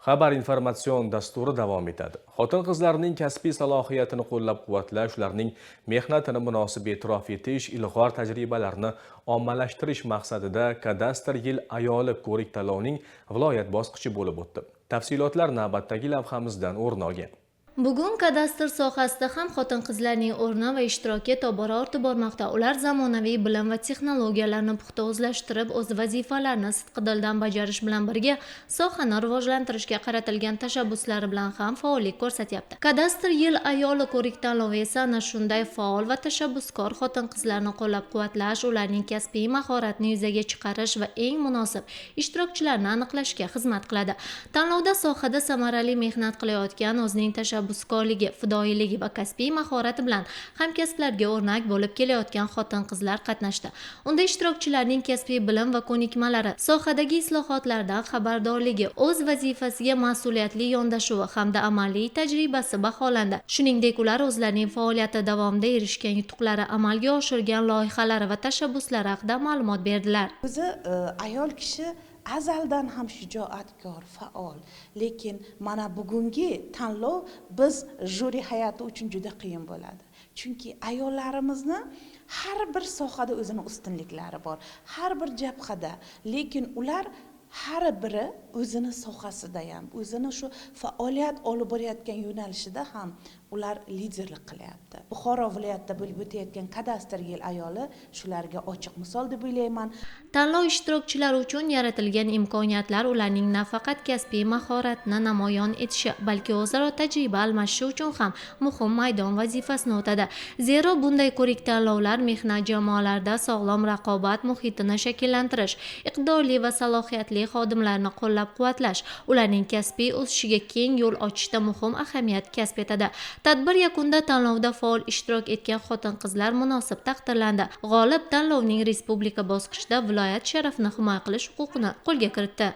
Xabar informatsion dasturi davom etadi. Xotin-qizlarning kasbiy salohiyatini qo'llab-quvvatlash, ularning mehnatini munosib e'tirof etish, ilg'or tajribalarni ommalashtirish maqsadida Kadastr yil ayoli ko'rik-tanlovining viloyat bosqichi bo'lib o'tdi. Tafsilotlar navbatdagi lavhamizdan o'rin olgan. Bugun kadastr sohasida ham xotin-qizlarning o'rni va ishtiroki tobora ortib bormoqda. Ular zamonaviy bilim va texnologiyalarni puxta o'zlashtirib, o'z vazifalarini sidqidildan bajarish bilan birga sohani rivojlantirishga qaratilgan tashabbuslari bilan ham faollik ko'rsatyapti. Kadastr yil ayoli ko'rik-tanlovi esa ana shunday faol va tashabbuskor xotin-qizlarni qo'llab-quvvatlash, ularning kasbiy mahoratini yuzaga chiqarish va eng munosib ishtirokchilarni aniqlashga xizmat qiladi. Tanlovda sohada samarali mehnat qilayotgan, o'zining tashabbuskorligi, fidoyiligi va kasbiy mahorati bilan hamkasblarga o'rnak bo'lib kelayotgan xotin-qizlar qatnashdi. Unda ishtirokchilarning kasbiy bilim va ko'nikmalari, sohadagi islohotlardan xabardorligi, o'z vazifasiga mas'uliyatli yondashuvi hamda amaliy tajribasi baholandi. Shuningdek, ular o'zlarining faoliyati davomida erishgan yutuqlari, amalga oshirgan loyihalari va tashabbuslari haqida ma'lumot berdilar. O'zi ayol kishi azaldan ham shijoatkor, faol, lekin mana bugungi tanlov biz juri hayoti uchun juda qiyin bo'ladi. Chunki ayollarimizni har bir sohada o'zini ustunliklari bor, har bir jabhada, lekin ular har biri o'zini sohasida ham, o'zini shu faoliyat olib borayotgan yo'nalishida ham ular liderlik qilyapti. Buxoro viloyatida bo'lib o'tayotgan kadastr yil ayoli shularga ochiq misol deb o'ylayman. Tanlov ishtirokchilari uchun yaratilgan imkoniyatlar ularning nafaqat kasbiy mahoratni namoyon etishi, balki o'zaro tajriba almashishi uchun ham muhim maydon vazifasini o'tadi. Zero bunday ko'rik-tanlovlar mehnat jamoalarida sog'lom raqobat muhitini shakllantirish, iqtidorli va salohiyatli xodimlarni qo'llab-quvvatlash, ularning kasbiy o'sishiga keng yo'l ochishda muhim ahamiyat kasb etadi. Tadbir yakunida tanlovda faol ishtirok etgan xotin-qizlar munosib taqdirlandi. G'olib tanlovning respublika bosqichida viloyat sharafini himoya qilish huquqini qo'lga kiritdi.